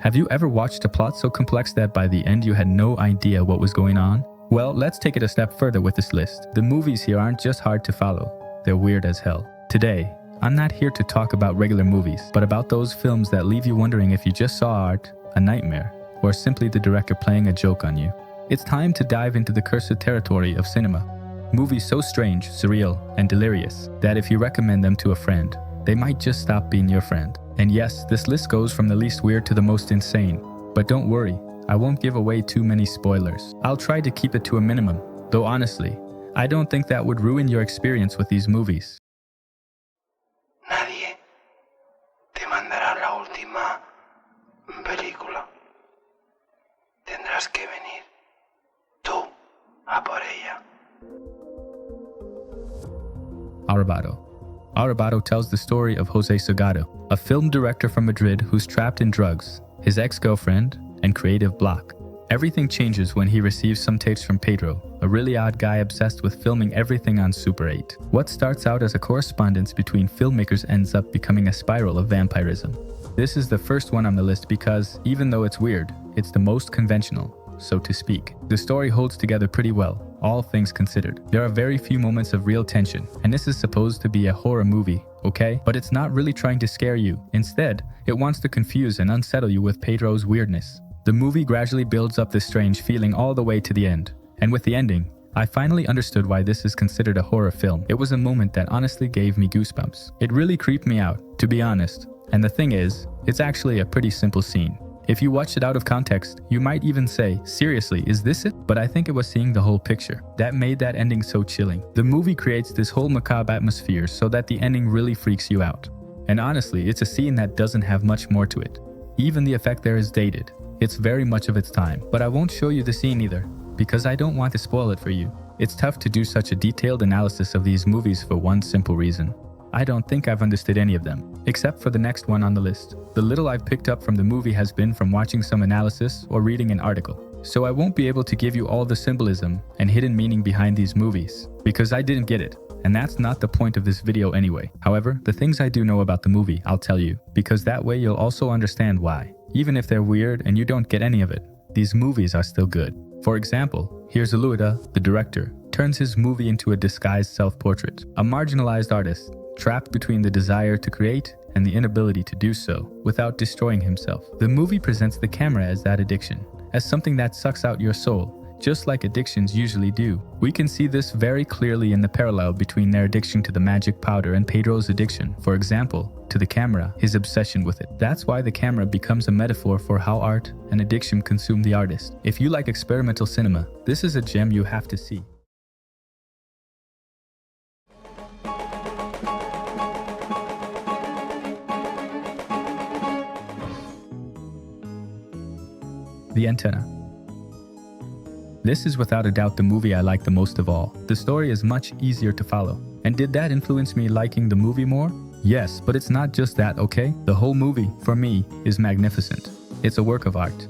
Have you ever watched a plot so complex that by the end you had no idea what was going on? Well, let's take it a step further with this list. The movies here aren't just hard to follow, they're weird as hell. Today, I'm not here to talk about regular movies, but about those films that leave you wondering if you just saw art, a nightmare, or simply the director playing a joke on you. It's time to dive into the cursed territory of cinema. Movies so strange, surreal, and delirious that if you recommend them to a friend, they might just stop being your friend. And yes, this list goes from the least weird to the most insane. But don't worry, I won't give away too many spoilers. I'll try to keep it to a minimum, though honestly, I don't think that would ruin your experience with these movies. Nadie te mandará la última película. Tendrás que venir tú a por ella. Arrebato. Arrebato tells the story of Jose Salgado, a film director from Madrid who's trapped in drugs, his ex-girlfriend, and creative block. Everything changes when he receives some tapes from Pedro, a really odd guy obsessed with filming everything on Super 8. What starts out as a correspondence between filmmakers ends up becoming a spiral of vampirism. This is the first one on the list because, even though it's weird, it's the most conventional, so to speak. The story holds together pretty well, all things considered. There are very few moments of real tension, and this is supposed to be a horror movie, okay? But it's not really trying to scare you. Instead, it wants to confuse and unsettle you with Pedro's weirdness. The movie gradually builds up this strange feeling all the way to the end. And with the ending, I finally understood why this is considered a horror film. It was a moment that honestly gave me goosebumps. It really creeped me out, to be honest. And the thing is, it's actually a pretty simple scene. If you watched it out of context, you might even say, seriously, is this it? But I think it was seeing the whole picture that made that ending so chilling. The movie creates this whole macabre atmosphere so that the ending really freaks you out. And honestly, it's a scene that doesn't have much more to it. Even the effect there is dated. It's very much of its time. But I won't show you the scene either, because I don't want to spoil it for you. It's tough to do such a detailed analysis of these movies for one simple reason. I don't think I've understood any of them, except for the next one on the list. The little I've picked up from the movie has been from watching some analysis or reading an article. So I won't be able to give you all the symbolism and hidden meaning behind these movies, because I didn't get it, and that's not the point of this video anyway. However, the things I do know about the movie, I'll tell you, because that way you'll also understand why. Even if they're weird and you don't get any of it, these movies are still good. For example, here Zulueta, the director, turns his movie into a disguised self-portrait, a marginalized artist, trapped between the desire to create and the inability to do so without destroying himself. The movie presents the camera as that addiction, as something that sucks out your soul, just like addictions usually do. We can see this very clearly in the parallel between their addiction to the magic powder and Pedro's addiction, for example, to the camera, his obsession with it. That's why the camera becomes a metaphor for how art and addiction consume the artist. If you like experimental cinema, this is a gem you have to see. The Antenna. This is without a doubt the movie I like the most of all. The story is much easier to follow. And did that influence me liking the movie more? Yes, but it's not just that, okay? The whole movie, for me, is magnificent. It's a work of art.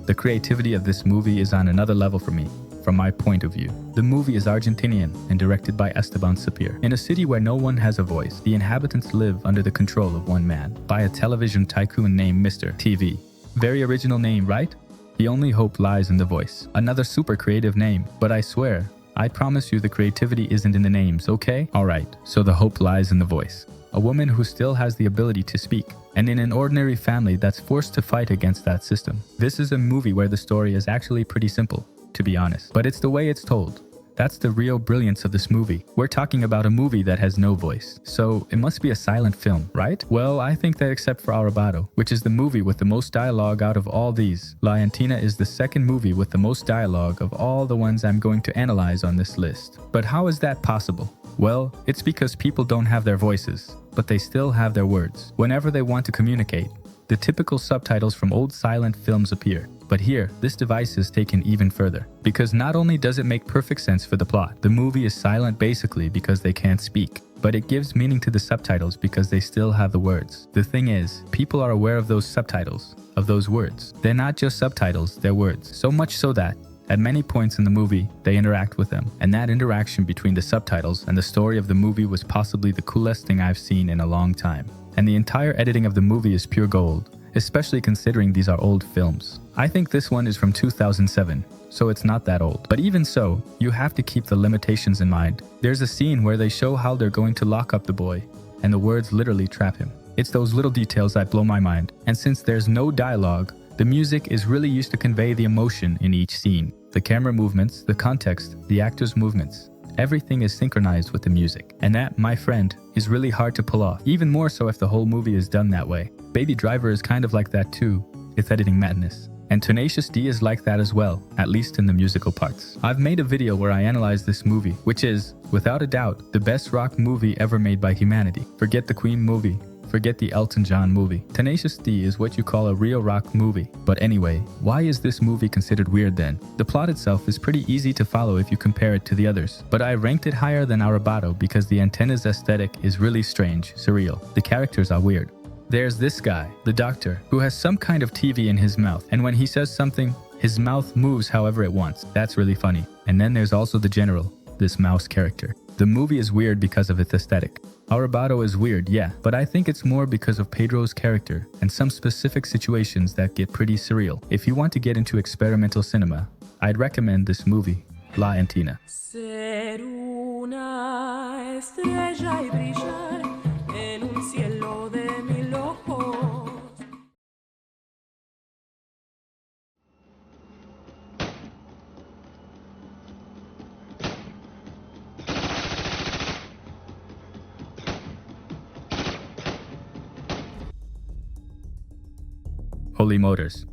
The creativity of this movie is on another level for me, from my point of view. The movie is Argentinian and directed by Esteban Sapir. In a city where no one has a voice, the inhabitants live under the control of one man, by a television tycoon named Mr. TV. Very original name, right? The only hope lies in the voice. Another super creative name, but I swear, I promise you the creativity isn't in the names, okay? Alright, so the hope lies in the voice. A woman who still has the ability to speak, and in an ordinary family that's forced to fight against that system. This is a movie where the story is actually pretty simple, to be honest, but it's the way it's told. That's the real brilliance of this movie. We're talking about a movie that has no voice, so it must be a silent film, right? Well, I think that except for Arrebato, which is the movie with the most dialogue out of all these, La Antenna is the second movie with the most dialogue of all the ones I'm going to analyze on this list. But how is that possible? Well, it's because people don't have their voices, but they still have their words. Whenever they want to communicate, the typical subtitles from old silent films appear. But here, this device is taken even further. Because not only does it make perfect sense for the plot, the movie is silent basically because they can't speak. But it gives meaning to the subtitles because they still have the words. The thing is, people are aware of those subtitles, of those words. They're not just subtitles, they're words. So much so that, at many points in the movie, they interact with them. And that interaction between the subtitles and the story of the movie was possibly the coolest thing I've seen in a long time. And the entire editing of the movie is pure gold. especially considering these are old films. I think this one is from 2007, so it's not that old. But even so, you have to keep the limitations in mind. There's a scene where they show how they're going to lock up the boy, and the words literally trap him. It's those little details that blow my mind. And since there's no dialogue, the music is really used to convey the emotion in each scene. The camera movements, the context, the actors' movements, everything is synchronized with the music. And that, my friend, is really hard to pull off. Even more so if the whole movie is done that way. Baby Driver is kind of like that too. It's editing madness. And Tenacious D is like that as well, at least in the musical parts. I've made a video where I analyze this movie, which is, without a doubt, the best rock movie ever made by humanity. Forget the Queen movie. Forget the Elton John movie. Tenacious D is what you call a real rock movie. But anyway, why is this movie considered weird then? The plot itself is pretty easy to follow if you compare it to the others. But I ranked it higher than Arrebato because the antenna's aesthetic is really strange, surreal. The characters are weird. There's this guy, the doctor, who has some kind of TV in his mouth, and when he says something, his mouth moves however it wants. That's really funny. And then there's also the general, this mouse character. The movie is weird because of its aesthetic. Arrebato is weird, yeah, but I think it's more because of Pedro's character and some specific situations that get pretty surreal. If you want to get into experimental cinema, I'd recommend this movie, La Antina. Ser una estrella y brillar en un cielo de mil ojos. Holy Motors.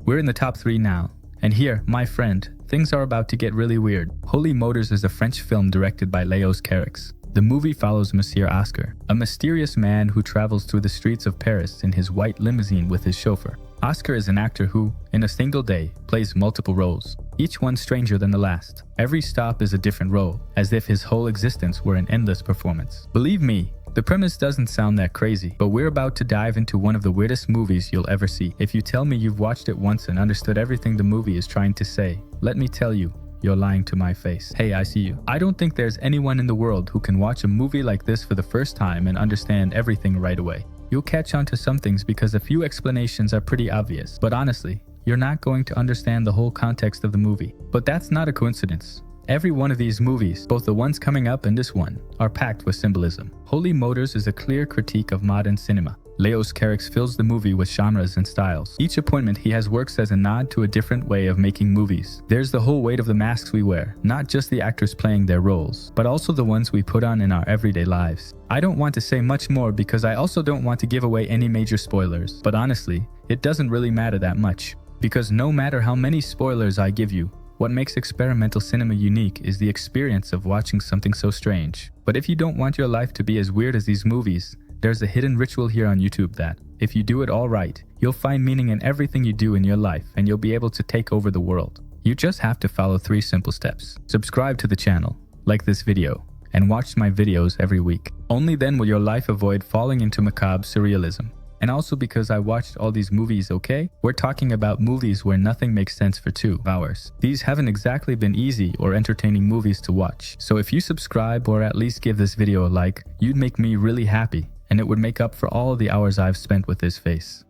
We're in the top 3 now, and here, my friend, things are about to get really weird. Holy Motors is a French film directed by Leos Carax. The movie follows Monsieur Oscar, a mysterious man who travels through the streets of Paris in his white limousine with his chauffeur. Oscar is an actor who, in a single day, plays multiple roles, each one stranger than the last. Every stop is a different role, as if his whole existence were an endless performance. Believe me, the premise doesn't sound that crazy, but we're about to dive into one of the weirdest movies you'll ever see. If you tell me you've watched it once and understood everything the movie is trying to say, let me tell you, you're lying to my face. Hey, I see you. I don't think there's anyone in the world who can watch a movie like this for the first time and understand everything right away. You'll catch on to some things because a few explanations are pretty obvious, but honestly, you're not going to understand the whole context of the movie. But that's not a coincidence. Every one of these movies, both the ones coming up and this one, are packed with symbolism. Holy Motors is a clear critique of modern cinema. Leos Carax fills the movie with genres and styles. Each appointment he has works as a nod to a different way of making movies. There's the whole weight of the masks we wear, not just the actors playing their roles, but also the ones we put on in our everyday lives. I don't want to say much more because I also don't want to give away any major spoilers, but honestly, it doesn't really matter that much. Because no matter how many spoilers I give you, what makes experimental cinema unique is the experience of watching something so strange. But if you don't want your life to be as weird as these movies, there's a hidden ritual here on YouTube that, if you do it all right, you'll find meaning in everything you do in your life and you'll be able to take over the world. You just have to follow 3 simple steps. Subscribe to the channel, like this video, and watch my videos every week. Only then will your life avoid falling into macabre surrealism. And also because I watched all these movies, okay? We're talking about movies where nothing makes sense for 2 hours. These haven't exactly been easy or entertaining movies to watch. So if you subscribe or at least give this video a like, you'd make me really happy, and it would make up for all the hours I've spent with this face.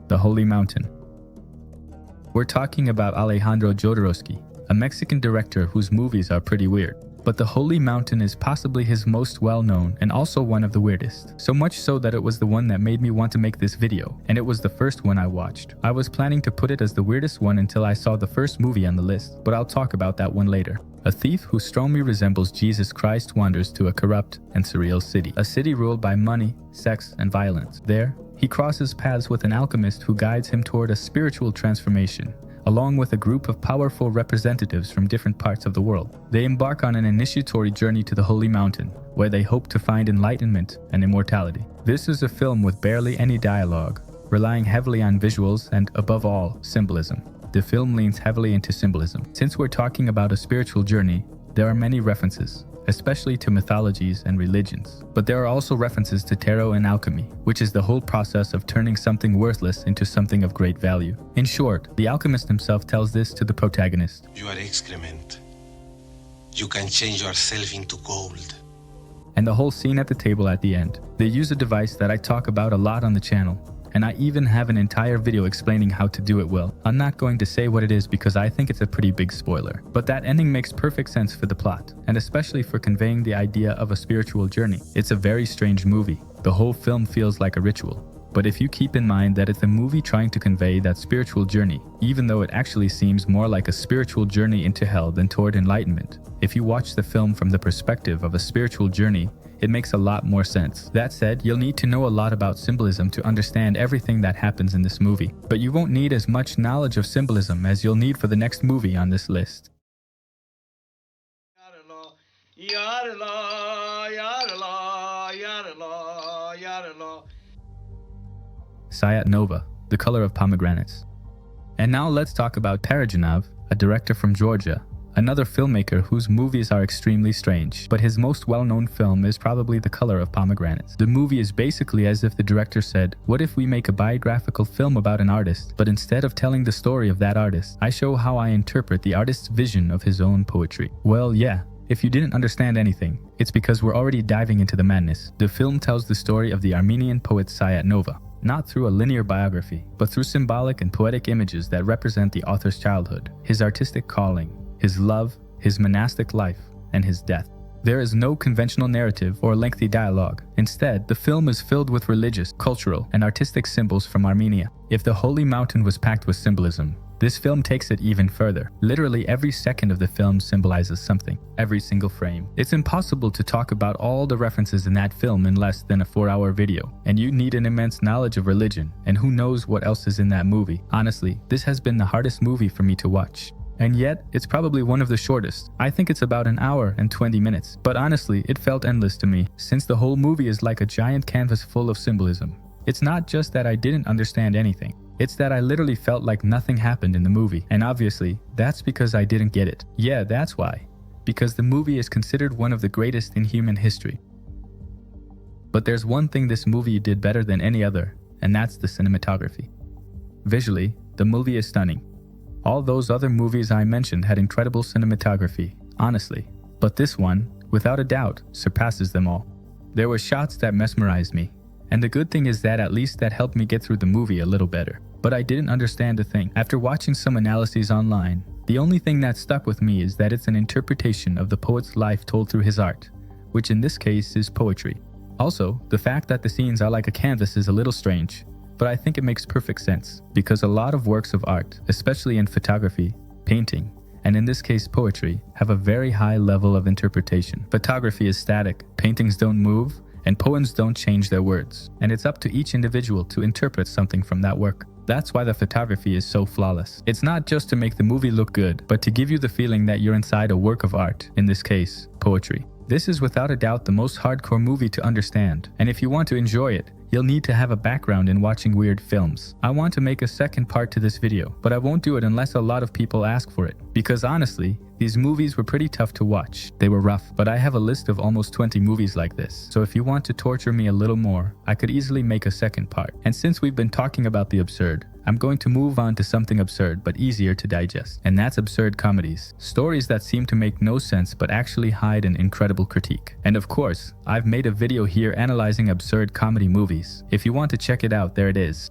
The Holy Mountain. We're talking about Alejandro Jodorowsky, a Mexican director whose movies are pretty weird. But The Holy Mountain is possibly his most well-known and also one of the weirdest. So much so that it was the one that made me want to make this video, and it was the first one I watched. I was planning to put it as the weirdest one until I saw the first movie on the list, but I'll talk about that one later. A thief who strongly resembles Jesus Christ wanders to a corrupt and surreal city. A city ruled by money, sex, and violence. There, he crosses paths with an alchemist who guides him toward a spiritual transformation, along with a group of powerful representatives from different parts of the world. They embark on an initiatory journey to the Holy Mountain, where they hope to find enlightenment and immortality. This is a film with barely any dialogue, relying heavily on visuals and, above all, symbolism. The film leans heavily into symbolism. Since we're talking about a spiritual journey, there are many references, especially to mythologies and religions. But there are also references to tarot and alchemy, which is the whole process of turning something worthless into something of great value. In short, the alchemist himself tells this to the protagonist. You are excrement. You can change yourself into gold. And the whole scene at the table at the end. They use a device that I talk about a lot on the channel, and I even have an entire video explaining how to do it well. I'm not going to say what it is because I think it's a pretty big spoiler. But that ending makes perfect sense for the plot, and especially for conveying the idea of a spiritual journey. It's a very strange movie. The whole film feels like a ritual. But if you keep in mind that it's a movie trying to convey that spiritual journey, even though it actually seems more like a spiritual journey into hell than toward enlightenment, if you watch the film from the perspective of a spiritual journey, it makes a lot more sense. That said, you'll need to know a lot about symbolism to understand everything that happens in this movie. But you won't need as much knowledge of symbolism as you'll need for the next movie on this list. Sayat Nova, The Color of Pomegranates. And now let's talk about Parajanov, a director from Georgia, another filmmaker whose movies are extremely strange, but his most well-known film is probably The Color of Pomegranates. The movie is basically as if the director said, what if we make a biographical film about an artist, but instead of telling the story of that artist, I show how I interpret the artist's vision of his own poetry. Well, yeah. If you didn't understand anything, it's because we're already diving into the madness. The film tells the story of the Armenian poet Sayat Nova, not through a linear biography, but through symbolic and poetic images that represent the author's childhood, his artistic calling, his love, his monastic life, and his death. There is no conventional narrative or lengthy dialogue. Instead, the film is filled with religious, cultural, and artistic symbols from Armenia. If the holy mountain was packed with symbolism, this film takes it even further. Literally every second of the film symbolizes something, every single frame. It's impossible to talk about all the references in that film in less than a 4-hour video, and you need an immense knowledge of religion, and who knows what else is in that movie. Honestly, this has been the hardest movie for me to watch. And yet, it's probably one of the shortest. I think it's about 1 hour and 20 minutes. But honestly, it felt endless to me, since the whole movie is like a giant canvas full of symbolism. It's not just that I didn't understand anything. It's that I literally felt like nothing happened in the movie. And obviously, that's because I didn't get it. Yeah, that's why. Because the movie is considered one of the greatest in human history. But there's one thing this movie did better than any other, and that's the cinematography. Visually, the movie is stunning. All those other movies I mentioned had incredible cinematography, honestly. But this one, without a doubt, surpasses them all. There were shots that mesmerized me. And the good thing is that at least that helped me get through the movie a little better. But I didn't understand a thing. After watching some analyses online, the only thing that stuck with me is that it's an interpretation of the poet's life told through his art, which in this case is poetry. Also, the fact that the scenes are like a canvas is a little strange, but I think it makes perfect sense, because a lot of works of art, especially in photography, painting, and in this case poetry, have a very high level of interpretation. Photography is static, paintings don't move, and poems don't change their words, and it's up to each individual to interpret something from that work. That's why the photography is so flawless. It's not just to make the movie look good, but to give you the feeling that you're inside a work of art, in this case, poetry. This is without a doubt the most hardcore movie to understand, and if you want to enjoy it, you'll need to have a background in watching weird films. I want to make a second part to this video, but I won't do it unless a lot of people ask for it. Because honestly, these movies were pretty tough to watch. They were rough, but I have a list of almost 20 movies like this. So if you want to torture me a little more, I could easily make a second part. And since we've been talking about the absurd, I'm going to move on to something absurd but easier to digest. And that's absurd comedies. Stories that seem to make no sense but actually hide an incredible critique. And of course, I've made a video here analyzing absurd comedy movies. If you want to check it out, there it is.